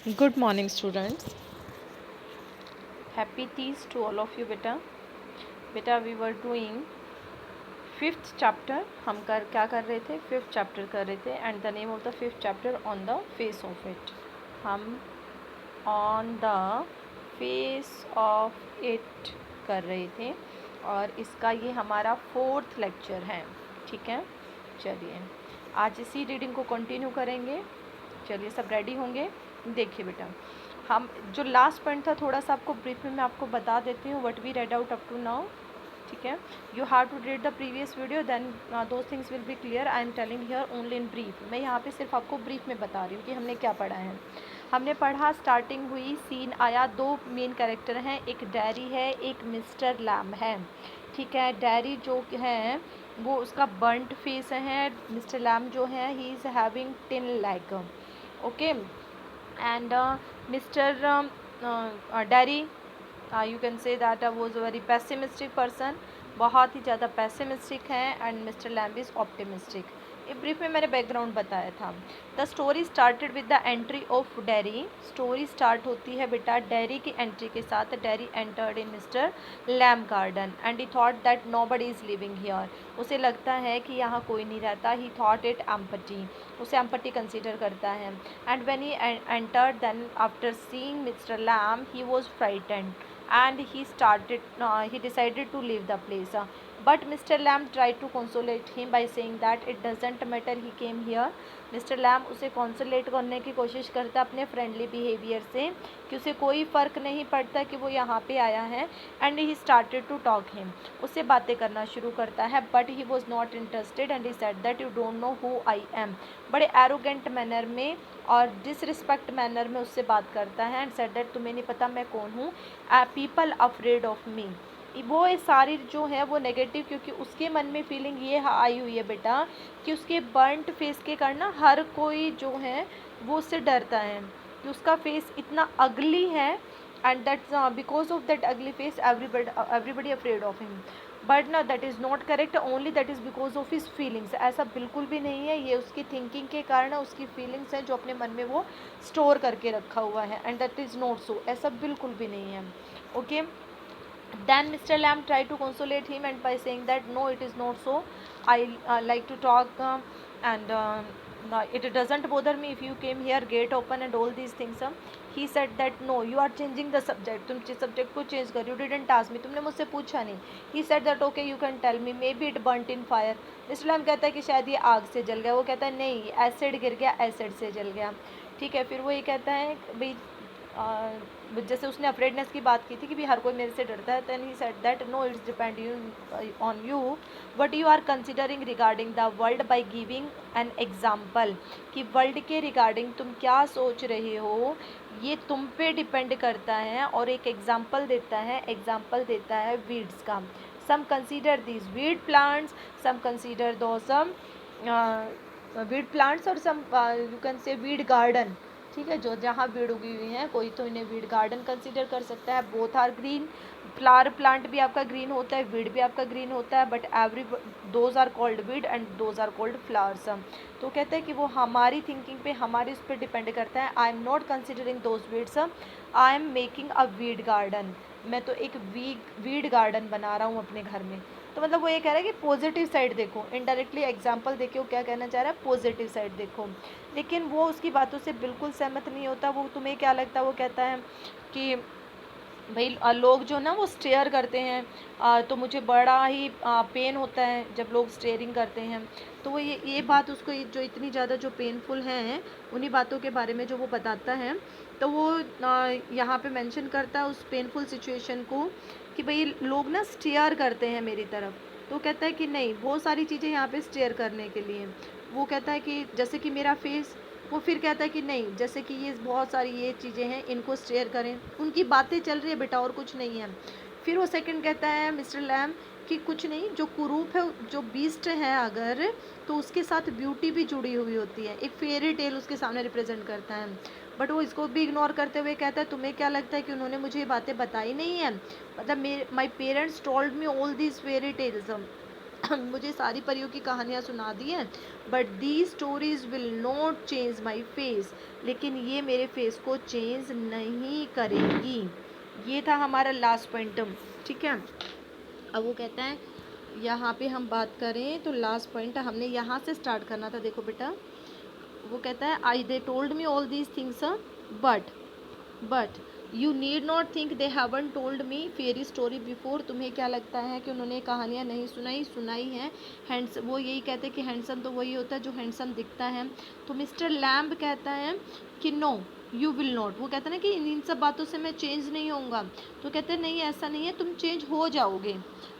Good morning, students. Happy Teas to all of you, beta. Beta, we were doing fifth chapter. हम क्या कर रहे थे? Fifth chapter कर रहे थे. And the name of the fifth chapter, On the Face of It. हम On the Face of It कर रहे थे और इसका ये हमारा फोर्थ लेक्चर है. ठीक है, चलिए आज इसी रीडिंग को कंटिन्यू करेंगे. चलिए, सब रेडी होंगे? देखिए बेटा, हम जो लास्ट पॉइंट था थोड़ा सा आपको ब्रीफ में मैं आपको बता देती हूँ. What we read out up to now. ठीक है, you have to read the previous video, then those things will be clear. I am telling here only in brief. मैं यहाँ पे सिर्फ आपको ब्रीफ में बता रही हूँ कि हमने क्या पढ़ा है. हमने पढ़ा, स्टार्टिंग हुई, सीन आया, दो मेन कैरेक्टर हैं, एक डैरी है, एक मिस्टर लैम है. ठीक है, डैरी जो है वो उसका बर्नट फेस है. मिस्टर लैम जो है he is having 10 leg. Okay, and Mr. Derry, you can say that was a very pessimistic person. बहुत ही ज़्यादा pessimistic है. and Mr. Lamb is optimistic. ये ब्रीफ में मैंने बैकग्राउंड बताया था. The story started with the entry of Derry. Story start होती है बेटा डैरी की एंट्री के साथ. Derry entered in Mister Lamb garden and he thought that nobody is living here. उसे लगता है कि यहाँ कोई नहीं रहता. He thought it empty. उसे एम्पटी कंसीडर करता है. And when he entered then after seeing Mister Lamb he was frightened and he decided to leave the place. But Mr. Lamb tried to consolate him by saying that it doesn't matter he came here. Mr. Lamb उसे कंसोलेट करने की कोशिश करता है अपने friendly behaviour से कि उसे कोई फ़र्क नहीं पड़ता कि वो यहाँ पे आया है. And he started to talk him. उससे बातें करना शुरू करता है. But he was not interested and he said that you don't know who I am. बड़े एरोगेंट मैनर में और डिसरिस्पेक्ट मैनर में उससे बात करता है. एंड सेड दैट तुम्हें नहीं पता मैं कौन हूँ. पीपल अफ्रेड ऑफ मी. वो ये सारी जो है वो नेगेटिव, क्योंकि उसके मन में फीलिंग ये आई हुई है बेटा कि उसके बर्नट फेस के कारण ना हर कोई जो है वो उससे डरता है कि उसका फेस इतना अगली है. And that's because of that ugly face everybody afraid of him. But ना that is not correct. Only that is because of his feelings. ऐसा बिल्कुल भी नहीं है. ये उसकी थिंकिंग के कारण उसकी फीलिंग्स हैं जो अपने मन में वो स्टोर करके रखा हुआ है. And that is not so. ऐसा बिल्कुल भी नहीं है. Okay, then Mr. Lamb tried to consolate him and by saying that no, it is not so. I like to talk and no, it doesn't bother me if you came here, gate open and all these things. He said that no, you are changing the subject. तुम subject को change कर. You didn't ask me. तुमने मुझसे पूछा नहीं. He said that okay, you can tell me. Maybe it burnt in fire. Mr. Lamb कहता है कि शायद ये आग से जल गया. वो कहता है नहीं, एसिड गिर गया, एसिड से जल गया. ठीक है, फिर वो ये कहता है भाई जैसे उसने अफ्रेडनेस की बात की थी कि भी हर कोई मेरे से डरता है. Then he said that no, it's depend on you what you are considering regarding the world by giving an example. कि वर्ल्ड के रिगार्डिंग तुम क्या सोच रहे हो ये तुम पे डिपेंड करता है. और एक एग्जाम्पल देता है. एग्जाम्पल देता है वीड्स का. Some consider these weed plants, some consider those some weed plants और some you can say weed garden. ठीक है, जो जहाँ वीड उगी हुई हैं कोई तो इन्हें वीड गार्डन कंसीडर कर सकता है. Both are green. Flower plant भी आपका ग्रीन होता है, वीड भी आपका ग्रीन होता है. But every those are called weed and those are called flowers. तो कहते हैं कि वो हमारी थिंकिंग पे, हमारी उस पर डिपेंड करता है. I am not considering those weeds, I am making a weed garden. मैं तो एक वीड गार्डन बना रहा हूँ अपने घर में. तो मतलब वो ये कह रहा है कि पॉजिटिव साइड देखो. इनडायरेक्टली एग्जाम्पल देके वो क्या कहना चाह रहा है, पॉजिटिव साइड देखो. लेकिन वो उसकी बातों से बिल्कुल सहमत नहीं होता. वो तुम्हें क्या लगता है, वो कहता है कि भाई लोग जो ना वो स्टेयर करते हैं तो मुझे बड़ा ही पेन होता है जब लोग स्टेयरिंग करते हैं. तो वो ये बात उसको जो इतनी ज़्यादा जो पेनफुल हैं उन्हीं बातों के बारे में जो वो बताता है. तो वो यहाँ पे मेंशन करता है उस पेनफुल सिचुएशन को कि भाई लोग ना स्टेयर करते हैं मेरी तरफ. तो कहता है कि नहीं, बहुत सारी चीज़ें यहाँ पे स्टेयर करने के लिए. वो कहता है कि जैसे कि मेरा फेस. वो फिर कहता है कि नहीं, जैसे कि ये बहुत सारी ये चीज़ें हैं इनको शेयर करें. उनकी बातें चल रही है बेटा और कुछ नहीं है. फिर वो सेकंड कहता है मिस्टर लैम कि कुछ नहीं, जो कुरूप है, जो बीस्ट है अगर, तो उसके साथ ब्यूटी भी जुड़ी हुई होती है. एक फेरी टेल उसके सामने रिप्रेजेंट करता है. बट वो इसको भी इग्नोर करते हुए कहता है तुम्हें क्या लगता है कि उन्होंने मुझे ये बातें बताई नहीं है. मतलब my parents told me all these fairy tales. मुझे सारी परियों की कहानियाँ सुना दी हैं, but the stories will not change my face, लेकिन ये मेरे फेस को चेंज नहीं करेंगी। ये था हमारा लास्ट पॉइंट, ठीक है। अब वो कहता है, यहाँ पे हम बात करें तो लास्ट पॉइंट हमने यहाँ से स्टार्ट करना था। देखो बेटा, वो कहता है I they told me all these things but you need not think they haven't told me fairy story before. तुम्हें क्या लगता है कि उन्होंने कहानियाँ नहीं सुनाई हैं। हैंड्स वो यही कहते हैं कि हैंडसम तो वही होता है जो हैंडसम दिखता है। तो मिस्टर लैम्ब कहता है कि नो यू विल नॉट। वो कहता है ना कि इन सब बातों से मैं चेंज नहीं होऊंगा। तो कहते हैं नहीं, ऐसा नहीं है, तुम चेंज हो जाओगे।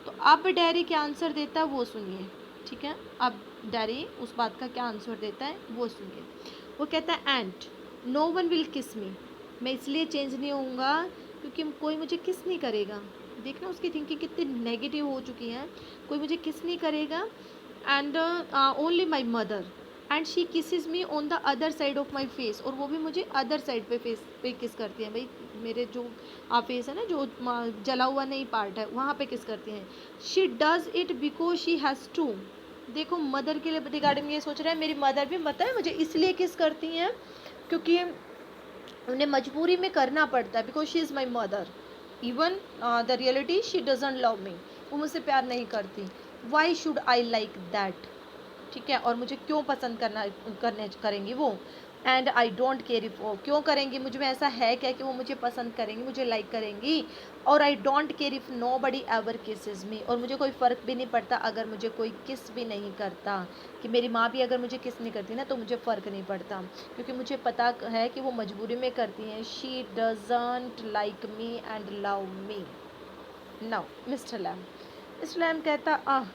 तो अब डैरी क्या आंसर देता है वो सुनिए, ठीक है। अब डैरी उस बात का क्या आंसर देता है वो सुनिए। वो कहता है एंड नो वन विल किस मी। मैं इसलिए चेंज नहीं होऊंगा क्योंकि कोई मुझे किस नहीं करेगा। देखना उसकी थिंकिंग कितनी नेगेटिव हो चुकी है। कोई मुझे किस नहीं करेगा। And only my mother and she kisses me on the other side of my face. और वो भी मुझे अदर साइड पे फेस पे किस करती हैं। भाई मेरे जो फेस है ना, जो जला हुआ नहीं पार्ट है, वहाँ पे किस करती हैं। She does it because she has to. देखो मदर के लिए रिगार्डिंग ये सोच रहा है, मेरी मदर भी पता है मुझे इसलिए किस करती हैं क्योंकि उन्हें मजबूरी में करना पड़ता है। Because she is my mother, even the reality she doesn't love me. वो मुझसे प्यार नहीं करती। Why should I like that, ठीक है। और मुझे क्यों पसंद करेंगी वो। And I don't care if, वो क्यों करेंगी, मुझ में ऐसा है क्या कि वो मुझे पसंद करेंगी, मुझे लाइक करेंगी। और I don't care if nobody ever kisses me. और मुझे कोई फ़र्क भी नहीं पड़ता अगर मुझे कोई किस भी नहीं करता। कि मेरी माँ भी अगर मुझे किस नहीं करती ना तो मुझे फ़र्क नहीं पड़ता, क्योंकि मुझे पता है कि वो मजबूरी में करती हैं। She doesn't like me and love me. Now mister lamb कहता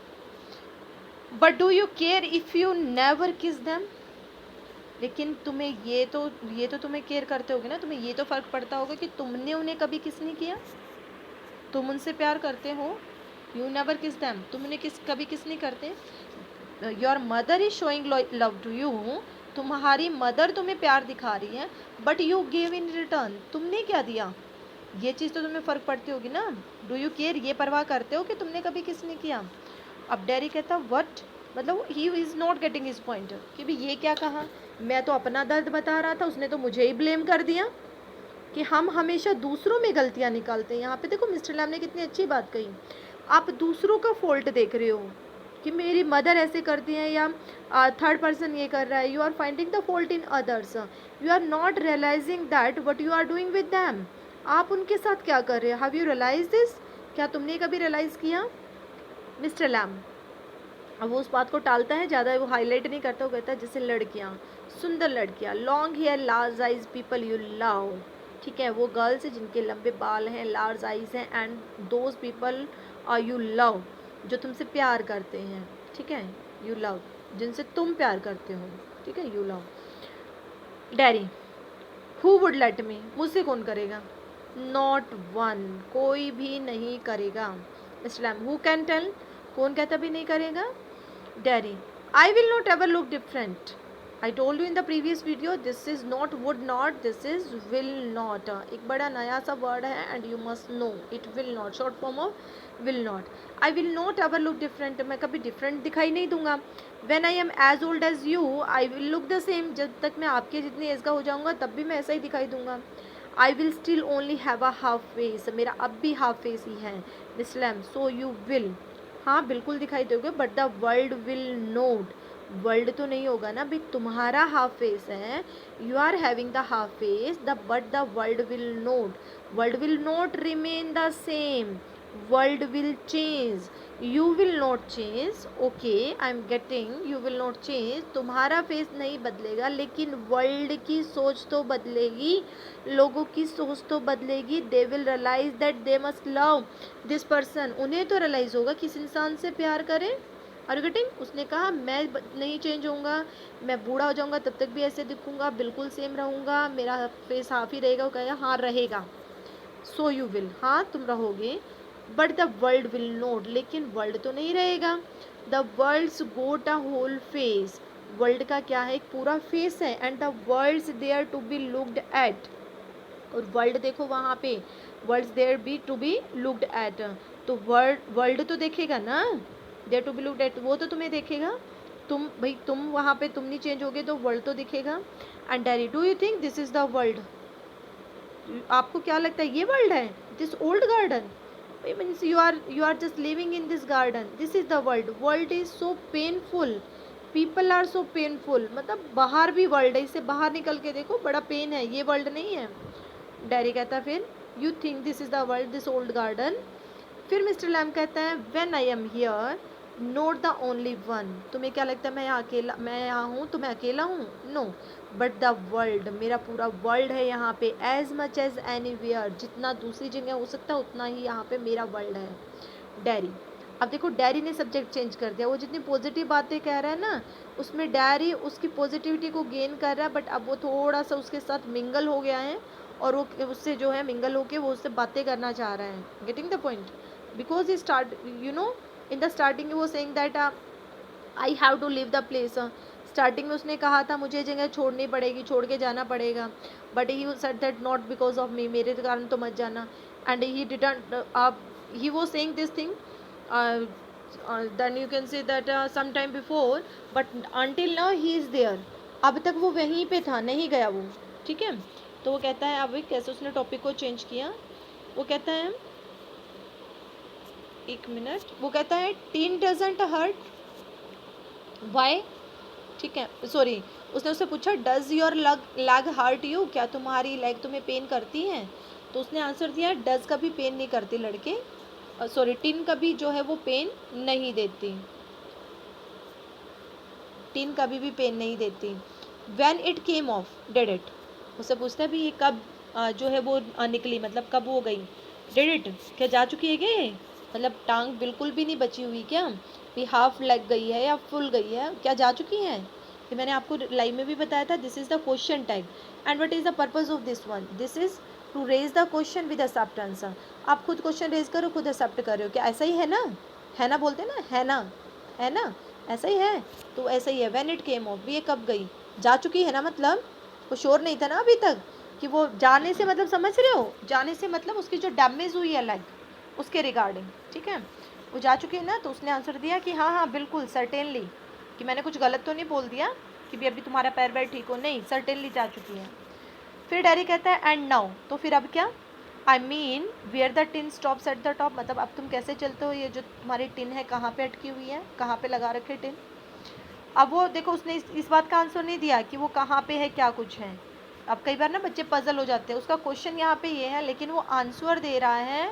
but do you care if you never kiss them. लेकिन तुम्हें ये तो तुम्हें केयर करते होगे ना, तुम्हें ये तो फ़र्क पड़ता होगा कि तुमने उन्हें कभी किस नहीं किया। तुम उनसे प्यार करते हो, यू नेवर किस देम, तुम उन्हें कभी किस नहीं करते। Your mother is showing love to you, तुम्हारी मदर तुम्हें प्यार दिखा रही है। But you give in return, तुमने क्या दिया, ये चीज़ तो तुम्हें फ़र्क पड़ती होगी ना। डू यू केयर, ये परवाह करते हो कि तुमने कभी किस नहीं किया। अब डैरी कहता व्हाट, मतलब ही is not getting his point कि भी ये क्या कहा, मैं तो अपना दर्द बता रहा था, उसने तो मुझे ही ब्लेम कर दिया। कि हम हमेशा दूसरों में गलतियाँ निकालते हैं। यहाँ पे देखो मिस्टर लैम ने कितनी अच्छी बात कही। आप दूसरों का फॉल्ट देख रहे हो कि मेरी मदर ऐसे करती हैं या थर्ड पर्सन ये कर रहा है। You are finding the fault in others, you are not realising that what you are doing with them. आप उनके साथ क्या कर रहे हो, हैव यू रियलाइज दिस, क्या तुमने कभी रियलाइज़ किया। मिस्टर लैम अब वो उस बात को टालता है, ज़्यादा वो हाईलाइट नहीं करता। वो कहता है जैसे लड़कियाँ, सुंदर लड़कियाँ, long hair large eyes people you love, ठीक है। वो गर्ल्स जिनके लंबे बाल हैं, लार्ज आइज हैं, and those people you love, जो तुमसे प्यार करते हैं, ठीक है। यू लव, जिनसे तुम प्यार करते हो, ठीक है, you love. Dairy who would let me, मुझसे कौन करेगा। नॉट वन, कोई भी नहीं करेगा। इस्लाम हु कैन टेल, कौन कहता भी नहीं करेगा। Derry I will not ever look different, I told you in the previous video, this is not would not, this is will not. एक बड़ा नया सा वर्ड है and you must know it, will not, short form of will not. I will not ever look different, मैं कभी different दिखाई नहीं दूंगा। When I am as old as you I will look the same, जब तक मैं आपके जितनी एज का हो जाऊंगा तब भी मैं ऐसा ही दिखाई दूंगा। I will still only have a half face, मेरा अब भी हाफ फेस ही है। मिस्लम सो यू विल, हाँ बिल्कुल दिखाई दोगे, but the world will not, world तो नहीं होगा ना भाई, तुम्हारा हाफ फेस है, you are having the half face, the but the world will not remain the same, world will change, you will not change. Okay I am getting, you will not change, तुम्हारा face नहीं बदलेगा लेकिन world की सोच तो बदलेगी, लोगों की सोच तो बदलेगी। They will realise that they must love this person, उन्हें तो रियलाइज होगा किस इंसान से प्यार करें। आर गेटिंग, उसने कहा मैं नहीं चेंज होऊंगा, मैं बूढ़ा हो जाऊंगा तब तक भी ऐसे दिखूंगा, बिल्कुल सेम रहूंगा, मेरा फेस हाफ ही रहेगा। वो कहेगा हाँ रहेगा। सो यू विल, हाँ तुम रहोगे, but the world will not, लेकिन वर्ल्ड तो नहीं रहेगा। The world's got a whole face, world का क्या है, एक पूरा फेस है। And the world's there to be looked at, और वर्ल्ड देखो वहाँ पे, world's there be to be looked at, तो वर्ल्ड तो देखेगा ना, there to be looked at, वो तो तुम्हें देखेगा, तुम भाई तुम वहाँ पे तुम नहीं चेंज होगे तो वर्ल्ड तो दिखेगा. And Derry, do you think this is the world, आपको क्या लगता है ये वर्ल्ड है, this old garden, means you are just living in this garden, this is the world, world is so painful, people are so painful, मतलब बाहर भी world है, इससे बाहर निकल के देखो, बड़ा पेन है, ये वर्ल्ड नहीं है. डायरी कहता फिर you think this is the world, this old garden. फिर मिस्टर लैम कहता है when I am here note the only one, तुम्हें क्या लगता है मैं यहाँ हूँ तो मैं अकेला हूँ, नो, बट द वर्ल्ड, मेरा पूरा वर्ल्ड है यहाँ पे, एज मच एज एनीवेयर, जितना दूसरी जगह हो सकता है उतना ही यहाँ पे मेरा वर्ल्ड है. डायरी, अब देखो डैरी ने सब्जेक्ट चेंज कर दिया, वो जितनी पॉजिटिव बातें कह रहा है ना उसमें डैरी उसकी पॉजिटिविटी को गेन कर रहा है, बट अब वो थोड़ा सा उसके साथ मिंगल हो गया है और वो उससे जो है मिंगल होके वो उससे बातें करना चाह रहा है. Getting the point, because he start you know in the starting वो saying that I have to leave the place, starting में उसने कहा था मुझे जगह छोड़नी पड़ेगी, छोड़ के जाना पड़ेगा, but he said that not because of me, मेरे कारण तो मत जाना. And he didn't he was saying this thing, then you can say that sometime before, but until now he is there, अब तक वो वहीं पे था, नहीं गया वो. ठीक है, तो वो कहता है अब कैसे उसने टॉपिक को चेंज किया. वो कहता है एक मिनट, वो कहता है टीन डजंट हर्ट, वाई. ठीक है, सॉरी, उसने उससे पूछा does your leg hurt you, क्या तुम्हारी लेग तुम्हें पेन करती है, तो उसने आंसर दिया डज कभी पेन नहीं करती लड़के, सॉरी टिन कभी जो है वो पेन नहीं देती, टिन कभी भी पेन नहीं देती. When it came of did it, उससे पूछता है भी ये कब जो है वो निकली, मतलब कब वो गई. डिड इट, क्या जा चुकी है क्या ये, मतलब टांग बिल्कुल भी नहीं बची हुई क्या, भी हाफ लग गई है या फुल गई है, क्या जा चुकी है. ये मैंने आपको लाइव में भी बताया था, this is the question tag. And what is the purpose of this one, this is to raise the question with accept answer. आप खुद क्वेश्चन रेज करो, खुद एक्सेप्ट कर रहे हो, क्या ऐसा ही है ना बोलते हैं ना, है ना, ऐसा ही है, तो ऐसा ही है. व्हेन इट केम ऑफ, ये कब गई, जा चुकी है ना, मतलब वो श्योर नहीं था ना अभी तक कि वो जाने से मतलब, समझ रहे हो, जाने से मतलब उसकी जो डैमेज हुई है लेग उसके रिगार्डिंग. ठीक है, वो जा चुकी है ना, तो उसने आंसर दिया कि हाँ हाँ बिल्कुल सर्टेनली, कि मैंने कुछ गलत तो नहीं बोल दिया कि भी अभी तुम्हारा पैर वैर ठीक हो, नहीं, सर्टेनली जा चुकी है. फिर डैरी कहता है एंड नाउ, तो फिर अब क्या, I mean where the tin stops at the top, मतलब अब तुम कैसे चलते हो, ये जो तुम्हारी टिन है कहाँ पे अटकी हुई है, कहाँ पे लगा रखे टिन. अब वो देखो उसने इस बात का आंसर नहीं दिया कि वो कहाँ पे है, क्या कुछ है. अब कई बार ना बच्चे पजल हो जाते हैं, उसका क्वेश्चन यहाँ पे ये है लेकिन वो आंसर दे रहा है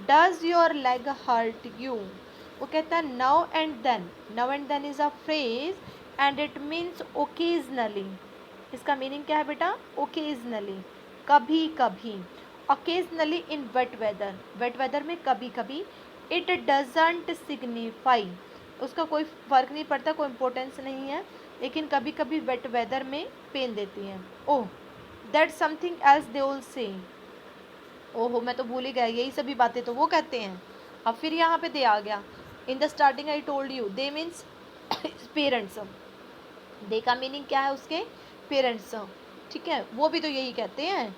does your leg hurt you. वो कहता है now and then is a phrase and it means occasionally. इसका मीनिंग क्या है बेटा, ओकेजनली, कभी कभी. Occasionally in wet weather, wet weather में कभी कभी. इट डजंट सिग्निफाई, उसका कोई फ़र्क नहीं पड़ता, कोई इम्पोर्टेंस नहीं है, लेकिन कभी कभी वेट वेदर में पेन देती हैं. Oh that something else they all से, ओहो मैं तो भूल ही गया, यही सभी बातें तो वो कहते हैं. अब फिर यहाँ पे दे आ गया, in the starting I told you, they means parents, they का मीनिंग क्या है उसके, पेरेंट्स. ठीक है, वो भी तो यही कहते हैं.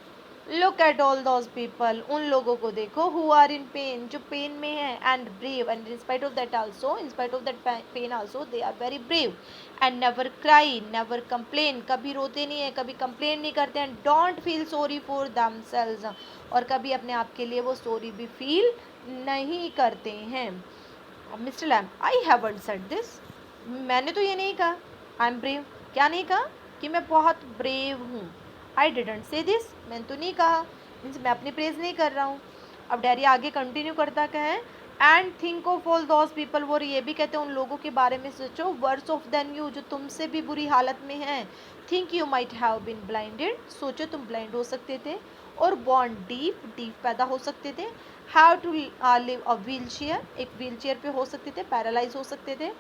Look at all those people, उन लोगों को देखो, हु आर इन पेन, जो पेन में है, and brave, and in spite of that also, in spite of that pain also they are very brave. And never cry, never complain, कभी रोते नहीं है, कभी कंप्लेन नहीं करते हैं. Don't feel sorry for themselves, और कभी अपने आप के लिए वो सॉरी भी फील नहीं करते हैं. Mister lamb, I haven't said this, मैंने तो ये नहीं कहा, आई एम ब्रेव, क्या नहीं कहा कि मैं बहुत ब्रेव हूँ. आई डिडंट से दिस, मैंने तो नहीं कहा, मीन्स मैं अपनी प्रेज नहीं कर रहा हूँ. अब डैरी आगे कंटिन्यू करता क्या है, and think of all those people, वो ये भी कहते हैं उन लोगों के बारे में सोचो, वर्स ऑफ देन यू, जो तुमसे भी बुरी हालत में हैं. Think you might have been blinded, सोचो तुम ब्लाइंड हो सकते थे, और बॉर्न डीप पैदा हो सकते थे. Have to live a wheelchair, एक व्हील चेयर पे हो सकते थे, पैरालाइज हो सकते थे.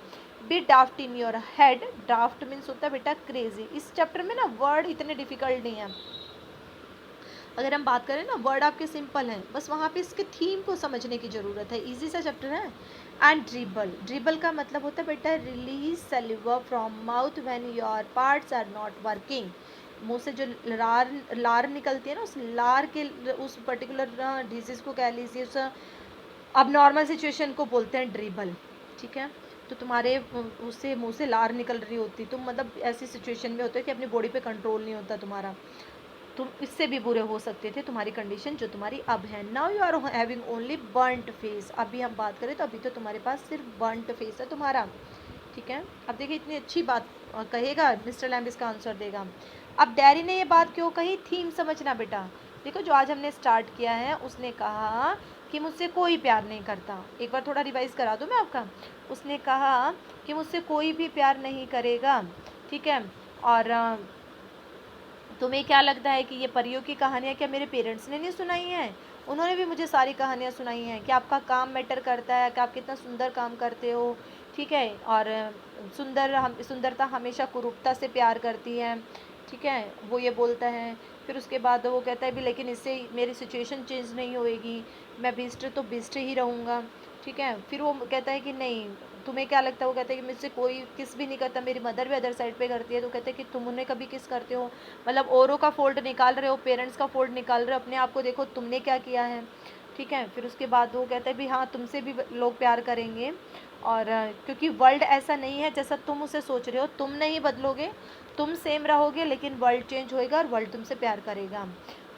Be draft in your head, draft means होता है बेटा क्रेजी. इस चैप्टर में ना वर्ड इतने डिफिकल्ट नहीं है, अगर हम बात करें ना वर्ड आपके सिंपल हैं, बस वहाँ पे इसके थीम को समझने की ज़रूरत है. इजी सा चैप्टर है. एंड ड्रिबल, ड्रिबल का मतलब होता है बेटा release saliva from mouth when your parts are not working. मुँह से जो लार निकलती है ना, उस लार के उस पर्टिकुलर डिजीज़ को कह लीजिए, उस अब नॉर्मल सिचुएशन को बोलते हैं ड्रिबल. ठीक है, तो तुम्हारे उससे मुंह से लार निकल रही होती, तुम मतलब ऐसी सिचुएशन में होते हो कि अपनी बॉडी पे कंट्रोल नहीं होता तुम्हारा, तुम इससे भी बुरे हो सकते थे तुम्हारी कंडीशन जो तुम्हारी अब है। Now you are having only burnt face, अभी हम बात करें तो अभी तो तुम्हारे पास सिर्फ बर्नट फेस है तुम्हारा, ठीक है। अब देखिए इतनी अच्छी बात कहेगा मिस्टर लैम्ब, इसका आंसर देगा। अब डैरी ने ये बात क्यों कही, थीम समझना बेटा। देखो जो आज हमने स्टार्ट किया है, उसने कहा कि मुझसे कोई प्यार नहीं करता, एक बार थोड़ा रिवाइज करा दूँ मैं आपका। उसने कहा कि मुझसे कोई भी प्यार नहीं करेगा, ठीक है। और तुम्हें क्या लगता है कि ये परियों की कहानियाँ क्या मेरे पेरेंट्स ने नहीं सुनाई हैं? उन्होंने भी मुझे सारी कहानियाँ सुनाई हैं कि आपका काम मैटर करता है, कि आप कितना सुंदर काम करते हो, ठीक है। और सुंदरता हमेशा कुरूपता से प्यार करती है, ठीक है, वो ये बोलता है। फिर उसके बाद वो कहता है भी लेकिन इससे मेरी सिचुएशन चेंज नहीं होएगी, मैं बिस्ट तो बिस्ट ही रहूँगा, ठीक है। फिर वो कहता है कि नहीं, तुम्हें क्या लगता है, वो कहता है कि मुझसे कोई किस भी नहीं करता, मेरी मदर भी अदर साइड पे करती है। तो कहते हैं कि तुम उन्हें कभी किस करते हो, मतलब औरों का फॉल्ट निकाल रहे हो, पेरेंट्स का फॉल्ट निकाल रहे हो, अपने आप को देखो तुमने क्या किया है, ठीक है। फिर उसके बाद वो कहते हैं भी हाँ तुमसे भी लोग प्यार करेंगे, और क्योंकि वर्ल्ड ऐसा नहीं है जैसा तुम उसे सोच रहे हो, तुम नहीं बदलोगे, तुम सेम रहोगे, लेकिन वर्ल्ड चेंज होएगा और वर्ल्ड तुमसे प्यार करेगा।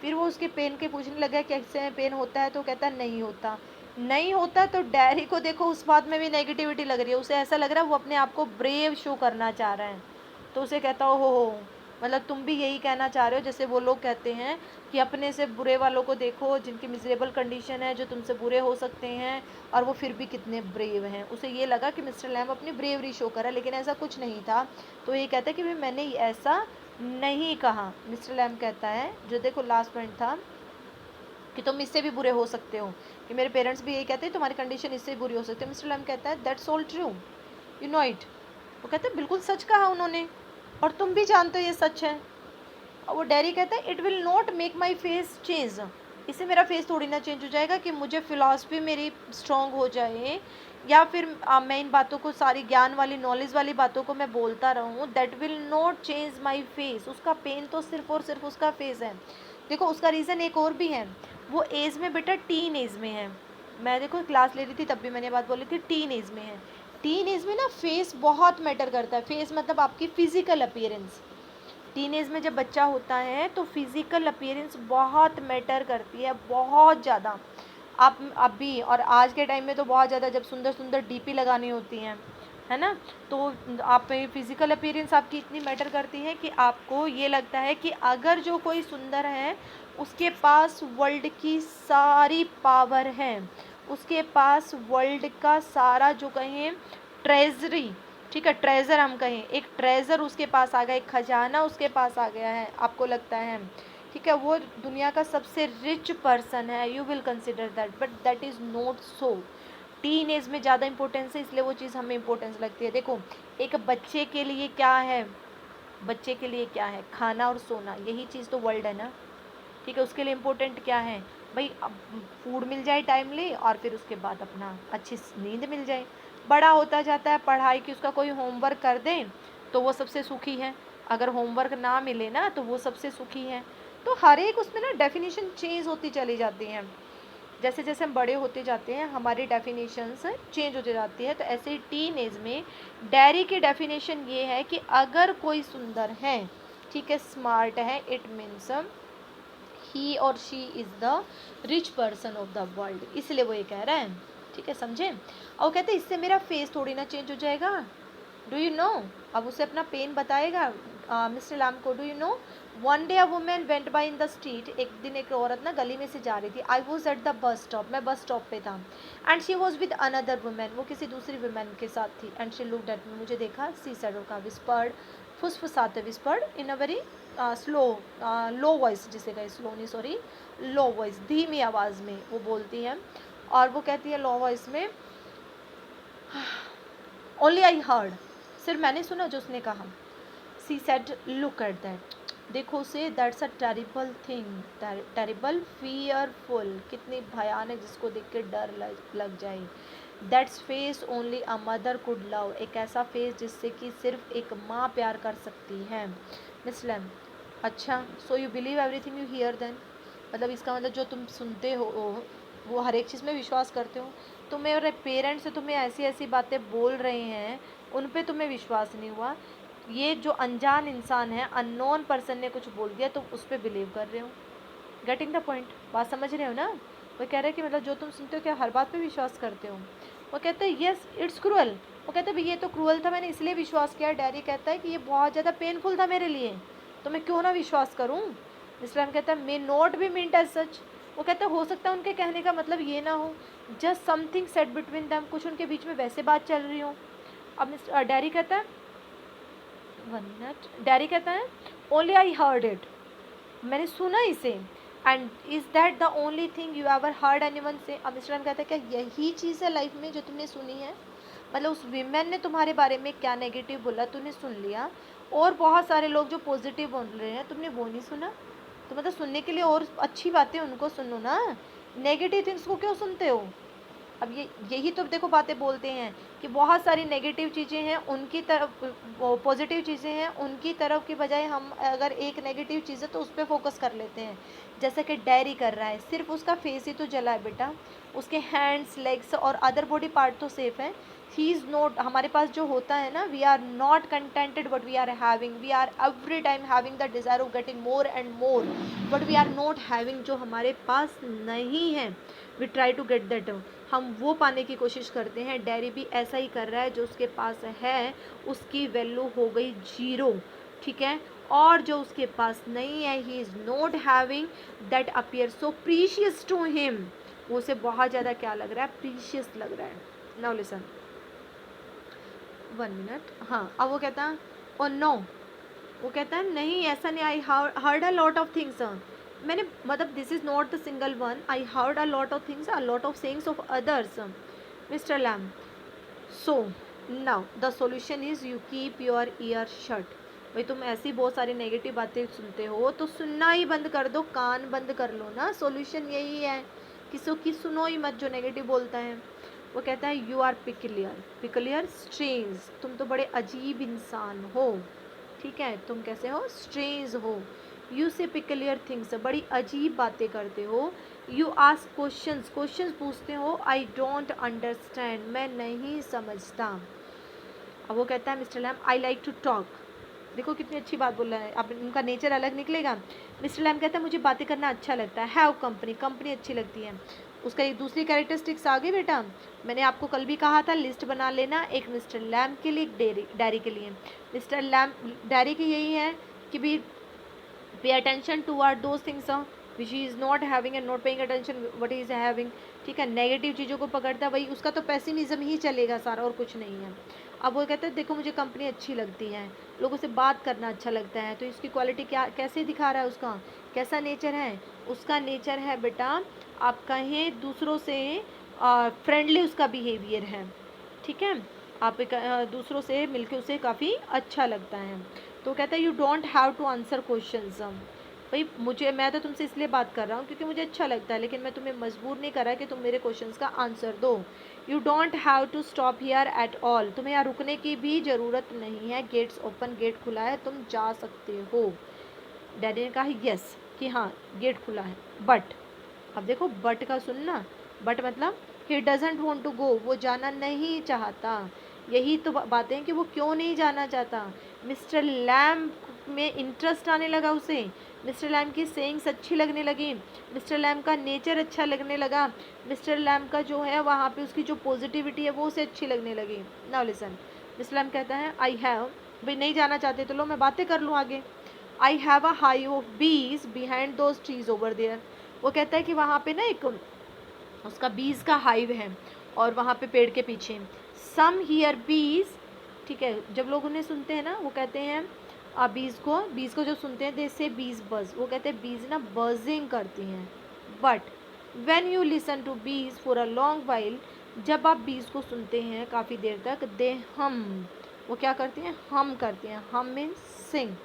फिर वो उसके पेन के पूछने लगा कि ऐसे पेन होता है, तो कहता नहीं होता, नहीं होता। तो डैरी को देखो उस बात में भी नेगेटिविटी लग रही है, उसे ऐसा लग रहा है वो अपने आप को ब्रेव शो करना चाह रहा है। तो उसे कहता हो मतलब तुम भी यही कहना चाह रहे हो जैसे वो लोग कहते हैं कि अपने से बुरे वालों को देखो जिनकी मिजरेबल कंडीशन है, जो तुमसे बुरे हो सकते हैं और वो फिर भी कितने ब्रेव हैं। उसे ये लगा कि मिस्टर लैम्ब अपनी ब्रेवरी शो करा, लेकिन ऐसा कुछ नहीं था। तो ये कहता है कि भाई मैंने ऐसा नहीं कहा। मिस्टर लैम्ब कहता है, जो देखो लास्ट पॉइंट था कि तुम इससे भी बुरे हो सकते हो, कि मेरे पेरेंट्स भी यही कहते हैं तुम्हारी कंडीशन इससे बुरी हो सकती है। मिस्टर लैम्ब कहता है that's all true, you know it. वो कहते हैं बिल्कुल सच कहा उन्होंने, और तुम भी जानते हो ये सच है। और वो डैरी कहता है it will not make my face change, इससे मेरा फेस थोड़ी ना चेंज हो जाएगा कि मुझे फिलॉसफी मेरी स्ट्रॉन्ग हो जाए, या फिर मैं इन बातों को, सारी ज्ञान वाली नॉलेज वाली बातों को मैं बोलता रहूँ, that will not change my face. उसका पेन तो सिर्फ और सिर्फ उसका फेस है। देखो उसका रीज़न एक और भी है, वो एज में बेटा टीन एज में है। मैं देखो क्लास ले रही थी तब भी मैंने बात बोली थी, टीन एज में है। टीन एज में ना फेस बहुत मैटर करता है, फेस मतलब आपकी फिजिकल अपीयरेंस। टीन एज में जब बच्चा होता है तो फिजिकल अपीयरेंस बहुत मैटर करती है, बहुत ज़्यादा। आप अभी और आज के टाइम में तो बहुत ज़्यादा, जब सुंदर सुंदर डीपी लगानी होती हैं, है ना, तो आप फिजिकल अपीयरेंस आपकी इतनी मैटर करती है कि आपको ये लगता है कि अगर जो कोई सुंदर है उसके पास वर्ल्ड की सारी पावर है, उसके पास वर्ल्ड का सारा जो कहें ट्रेजरी, ठीक है, ट्रेजर हम कहें, एक ट्रेजर उसके पास आ गया, एक खजाना उसके पास आ गया है, आपको लगता है, ठीक है, वो दुनिया का सबसे रिच पर्सन है, you will consider that, but that is not so. Teen age में ज़्यादा इंपॉर्टेंस है, इसलिए वो चीज़ हमें इंपॉर्टेंस लगती है। देखो एक बच्चे के लिए क्या है, बच्चे के लिए क्या है, खाना और सोना, यही चीज़ तो वर्ल्ड है ना, ठीक है। उसके लिए इम्पोर्टेंट क्या है भाई, अब फूड मिल जाए टाइमली, और फिर उसके बाद अपना अच्छी नींद मिल जाए। बड़ा होता जाता है, पढ़ाई की उसका कोई होमवर्क कर दें तो वो सबसे सुखी है, अगर होमवर्क ना मिले ना तो वो सबसे सुखी है। तो हर एक उसमें ना डेफिनेशन चेंज होती चली जाती हैं, जैसे जैसे हम बड़े होते जाते हैं हमारी डेफिनेशंस चेंज होती जाती है। तो ऐसे ही टीन एज में डैरी की डेफिनेशन ये है कि अगर कोई सुंदर है, ठीक है, स्मार्ट है, इट मीन्स ही और she is the rich person of the world, इसलिए वो ये कह रहा है, ठीक है, समझे। और कहते हैं इससे मेरा फेस थोड़ी ना चेंज हो जाएगा, डू यू नो। अब उसे अपना पेन बताएगा मिस्टर लैम को। Do you know one day a women went by in the street, एक दिन एक औरत ना गली में से जा रही थी। I was at the bus stop, मैं बस स्टॉप पे था। And she was with another women, वो किसी दूसरी वुमेन के साथ थी। And she looked at me, मुझे देखा। सी सेड, का विस्पर्ड, फुसफुसाते, whispered in a very slow, low voice, जिसे कहे स्लो नहीं, सॉरी, लो वॉइस, धीमी आवाज़ में वो बोलती है। और वो कहती है लो वॉइस में, ओनली आई हर्ड, सिर्फ मैंने सुना जो उसने कहा। She said look at that, देखो उसे, that's a terrible thing, terrible, fearful, कितनी भयानक, जिसको देख के डर लग जाए। That's face only a mother could love, एक ऐसा फेस जिससे कि सिर्फ एक माँ प्यार कर सकती है। मिस लैम, अच्छा, so you believe everything you hear then, मतलब इसका मतलब जो तुम सुनते हो वो हर एक चीज़ में विश्वास करते हो। तुम्हारे पेरेंट्स से तुम्हें ऐसी ऐसी बातें बोल रहे हैं, उन पे तुम्हें विश्वास नहीं हुआ, ये जो अनजान इंसान है, अननोन पर्सन ने कुछ बोल दिया, तुम उस पर बिलीव कर रहे हो। Getting the point? बात समझ रहे हो ना? वो कह रहे हैं कि मतलब जो तुम सुनते हो क्या हर बात पे विश्वास करते हो? वो कहते हैं यस इट्स क्रूअल। वो कहते हैं ये तो क्रूअल था, मैंने इसलिए विश्वास किया। डैडी कहता है कि ये बहुत ज़्यादा पेनफुल था मेरे लिए, तो मैं क्यों ना विश्वास करूँ। इस्लाम कहता है may not be meant as such. वो कहता है हो सकता है उनके कहने का मतलब ये ना हो, just something set between them, कुछ उनके बीच में वैसे बात चल रही हो। अब डैडी कहता है, वन मिनट, डैडी कहता है ओनली आई हर्ड इट, मैंने सुना इसे। And is that the only thing you ever heard anyone से। अब मिस्टर कहता है क्या यही चीज़ है लाइफ में जो तुमने सुनी है? मतलब उस वीमेन ने तुम्हारे बारे में क्या नेगेटिव बोला तूने सुन लिया, और बहुत सारे लोग जो पॉजिटिव बोल रहे हैं तुमने वो नहीं सुना? तो मतलब सुनने के लिए और अच्छी बातें उनको सुनो ना, नेगेटिव थिंग्स को क्यों सुनते हो? अब यही तो देखो बातें बोलते हैं कि बहुत सारी नेगेटिव चीज़ें हैं उनकी तरफ, पॉजिटिव चीज़ें हैं उनकी तरफ की बजाय हम अगर एक नेगेटिव चीज़ है तो उस पर फोकस कर लेते हैं। जैसे कि डैरी कर रहा है, सिर्फ उसका फेस ही तो जला है बेटा, उसके हैंड्स, लेग्स और अदर बॉडी पार्ट तो सेफ है। ही इज़ नॉट, हमारे पास जो होता है ना, we are not contented but we are having, we are every time having the desire of getting more and more, but we are not having, जो हमारे पास नहीं है we try to get that, हम वो पाने की कोशिश करते हैं। डैरी भी ऐसा ही कर रहा है, जो उसके पास है उसकी वैल्यू हो गई 0, ठीक है, और जो उसके पास नहीं है he is not having that appear so precious to him, वो उसे बहुत ज़्यादा क्या लग रहा है, प्रीशियस लग रहा है। नाउ लिसन, वन मिनट, हाँ अब वो कहता है ओ नो, वो कहता है नहीं ऐसा नहीं, I heard a lot of things, मैंने मतलब this is not the single one, I heard a lot of things, a lot of sayings of others mister lamb, so now the solution is you keep your ear shut. भाई तुम ऐसी बहुत सारी negative बातें सुनते हो तो सुनना ही बंद कर दो, कान बंद कर लो ना, सॉल्यूशन यही है, किसी की सुनो ही मत जो नेगेटिव बोलता है। वो कहता है यू आर पिकलियर, पिकलियर स्ट्रेंज, तुम तो बड़े अजीब इंसान हो, ठीक है, तुम कैसे हो, स्ट्रेंज हो। यू से पिकलियर थिंग्स, बड़ी अजीब बातें करते हो। यू आस्क क्वेश्चंस, क्वेश्चंस पूछते हो। आई डोंट अंडरस्टैंड, मैं नहीं समझता। अब वो कहता है mister lamb I like to talk, देखो कितनी अच्छी बात बोल रहा है, अब उनका नेचर अलग निकलेगा। मिस्टर लैम कहता है मुझे बातें करना अच्छा लगता है, हैव कंपनी, कंपनी अच्छी लगती है। उसका एक दूसरी कैरेक्टरिस्टिक्स आ गई बेटा, मैंने आपको कल भी कहा था लिस्ट बना लेना, एक मिस्टर लैम के लिए, एक डैरी के लिए। मिस्टर लैम डैरी की यही है कि भी pay attention toward those things which he is not having and not paying attention what he is having, ठीक है, नेगेटिव चीज़ों को पकड़ता है, वही उसका तो पेसिमिज्म ही चलेगा सारा, और कुछ नहीं है। अब वो कहते हैं देखो मुझे कंपनी अच्छी लगती है, लोगों से बात करना अच्छा लगता है, तो इसकी क्वालिटी क्या कैसे दिखा रहा है, उसका कैसा नेचर है, उसका नेचर है बेटा आप कहें दूसरों से फ्रेंडली उसका बिहेवियर है, ठीक है, आप दूसरों से मिलके उसे काफ़ी अच्छा लगता है। तो कहता है you don't have to answer questions, भाई मुझे, मैं तो तुमसे इसलिए बात कर रहा हूँ क्योंकि मुझे अच्छा लगता है, लेकिन मैं तुम्हें मजबूर नहीं कर रहा कि तुम मेरे क्वेश्चंस का आंसर दो। You don't have to stop here at all, तुम्हें यहाँ रुकने की भी ज़रूरत नहीं है, गेट्स ओपन, गेट खुला है, तुम जा सकते हो। डैडी ने कहा यस, कि हाँ गेट खुला है, बट, अब देखो बट का सुनना, बट मतलब he doesn't want to go, वो जाना नहीं चाहता। यही तो बातें हैं कि वो क्यों नहीं जाना चाहता। मिस्टर लैम में इंटरेस्ट आने लगा उसे, मिस्टर लैम की सेइंग्स अच्छी लगने लगी, मिस्टर लैम का नेचर अच्छा लगने लगा, मिस्टर लैम का जो है वहाँ पे उसकी जो पॉजिटिविटी है वो उसे अच्छी लगने लगी। नाउ लिसन, मिस्टर लैम कहता है आई हैव, भाई नहीं जाना चाहते तो लो मैं बातें कर लूँ आगे। I have a hive of bees behind those trees over there, वो कहता है कि वहाँ पे ना एक उसका बीज का हाइव है, और वहाँ पे पेड़ के पीछे सम हियर बीज, ठीक है, जब लोग उन्हें सुनते हैं ना वो कहते हैं बीज को जब सुनते हैं दे से बीज बज, वो कहते हैं बीज ना बजिंग करती हैं। But when you listen to bees for a long while, जब आप बीज को सुनते हैं काफ़ी देर तक, दे हम, वो क्या करती हैं, हम करती हैं, हम मीन्स सिंग,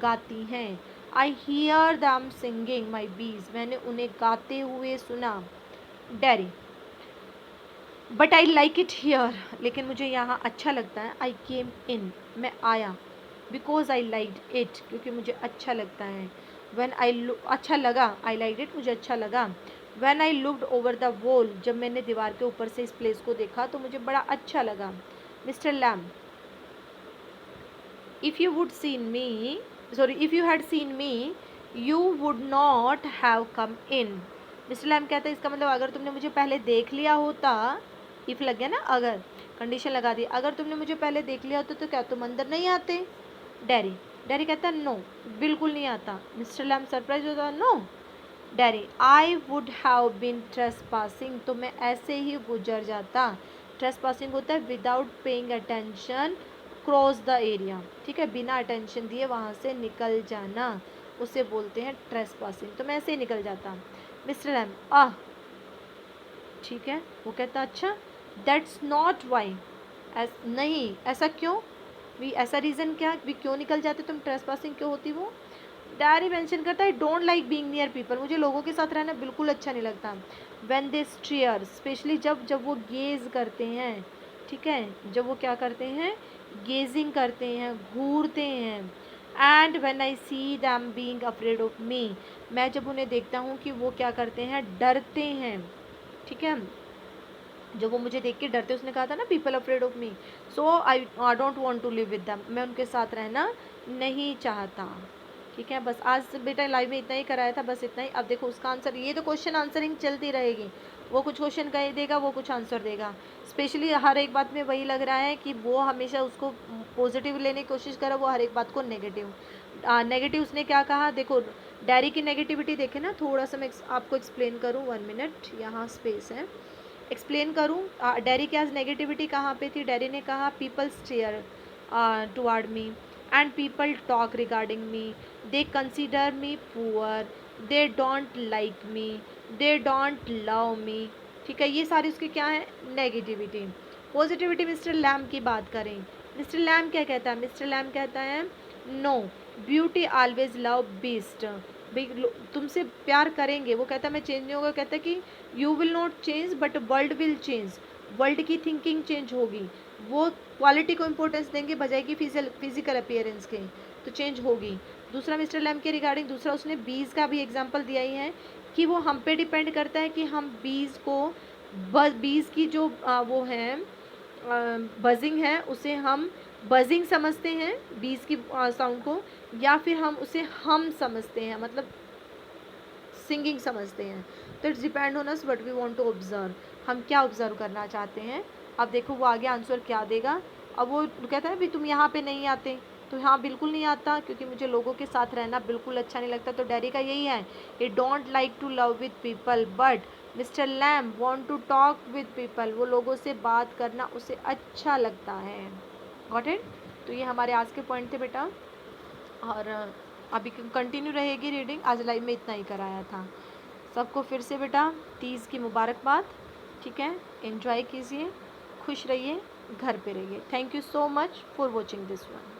गाती हैं। आई हियर दैम सिंगिंग माई बीज, मैंने उन्हें गाते हुए सुना। Dairy but I like it here, लेकिन मुझे यहाँ अच्छा लगता है। आई केम इन, मैं आया, बिकॉज आई लाइक इट, क्योंकि मुझे अच्छा लगता है। व्हेन आई अच्छा लगा, आई लाइक इट, मुझे अच्छा लगा। When I looked over the wall, जब मैंने दीवार के ऊपर से इस प्लेस को देखा तो मुझे बड़ा अच्छा लगा। Mister lamb, if you would seen me, sorry, if you had seen me you would not have come in। Mister lamb कहता है इसका मतलब अगर तुमने मुझे पहले देख लिया होता, इफ लग गया ना, अगर कंडीशन लगा दी, अगर तुमने मुझे पहले देख लिया होता तो क्या तुम अंदर नहीं आते। डैरी, डैरी कहता है नो, बिल्कुल नहीं आता। मिस्टर लैम सरप्राइज होता है, no derry, I would have been trespassing, तो मैं ऐसे ही गुजर जाता। ट्रेसपासिंग होता है without paying attention cross the area, ठीक है, बिना अटेंशन दिए वहाँ से निकल जाना, उसे बोलते हैं ट्रेसपासिंग, तो मैं ऐसे ही निकल जाता। मिस्टर एम, आह, ठीक है, वो कहता अच्छा, दैट्स नॉट वाई, नहीं ऐसा क्यों, भी ऐसा रीज़न क्या, भी क्यों निकल जाते तुम, ट्रेसपासिंग क्यों होती वो। डैरी मेंशन करता है don't like being near people, मुझे लोगों के साथ रहना बिल्कुल अच्छा नहीं लगता। व्हेन दे स्टेयर, स्पेशली जब वो गेज करते हैं, ठीक है, जब वो क्या करते हैं, गेजिंग करते हैं, घूरते हैं। And when I see them being afraid of मी, मैं जब उन्हें देखता हूँ कि वो क्या करते हैं, डरते हैं, ठीक है, जब वो मुझे देख के डरते, उसने कहा था ना people afraid of me, so I don't want to live with them, मैं उनके साथ रहना नहीं चाहता। ठीक है, बस आज बेटा लाइव में इतना ही कराया था, बस इतना ही। अब देखो उसका आंसर, ये तो क्वेश्चन आंसरिंग चलती रहेगी, वो कुछ क्वेश्चन कह देगा, वो कुछ आंसर देगा। स्पेशली हर एक बात में वही लग रहा है कि वो हमेशा उसको पॉजिटिव लेने की कोशिश करे, वो हर एक बात को नेगेटिव। नेगेटिव उसने क्या कहा, देखो डैरी की नेगेटिविटी देखे ना, थोड़ा सा मैं आपको एक्सप्लेन करूँ, 1 मिनट, यहाँ स्पेस है, एक्सप्लेन करूँ। डैरी की आज नेगेटिविटी कहाँ पे थी, डैरी ने कहा people stare toward me and people talk regarding me, they consider me poor, they don't like me, they don't love me, ठीक है, ये सारी उसके क्या है, नेगेटिविटी। पॉजिटिविटी मिस्टर लैम की बात करें, मिस्टर लैम क्या कहता है, मिस्टर लैम कहता है no, beauty always love beast, भाई तुमसे प्यार करेंगे, वो कहता है मैं चेंज नहीं होगा, कहता है कि you will not change but world will change, world की थिंकिंग चेंज होगी, वो क्वालिटी को इंपॉर्टेंस देंगे बजाय कि फिजिकल अपीयरेंस के, तो चेंज होगी। दूसरा मिस्टर लैम के रिगार्डिंग, दूसरा उसने बीज का भी एग्जांपल दिया ही है कि वो हम पे डिपेंड करता है कि हम बीज को बीज की जो वो है बजिंग है, उसे हम बजिंग समझते हैं बीज की साउंड को, या फिर हम उसे हम समझते हैं, मतलब सिंगिंग समझते हैं। तो it's depend on us what we want to observe, हम क्या ऑब्जर्व करना चाहते हैं। अब देखो वो आगे आंसर क्या देगा। अब वो कहता है भी तुम यहाँ पे नहीं आते, तो यहाँ बिल्कुल नहीं आता क्योंकि मुझे लोगों के साथ रहना बिल्कुल अच्छा नहीं लगता। तो डैडी का यही है, ये don't like to love with people but mister lamb want to talk with people, वो लोगों से बात करना उसे अच्छा लगता है। Got it. तो ये हमारे आज के पॉइंट थे बेटा, और अभी कंटिन्यू रहेगी रीडिंग। आज लाइव में इतना ही कराया था। सबको फिर से बेटा 30 की मुबारकबाद, ठीक है, एंजॉय कीजिए, खुश रहिए, घर पे रहिए। Thank you so much for watching this one.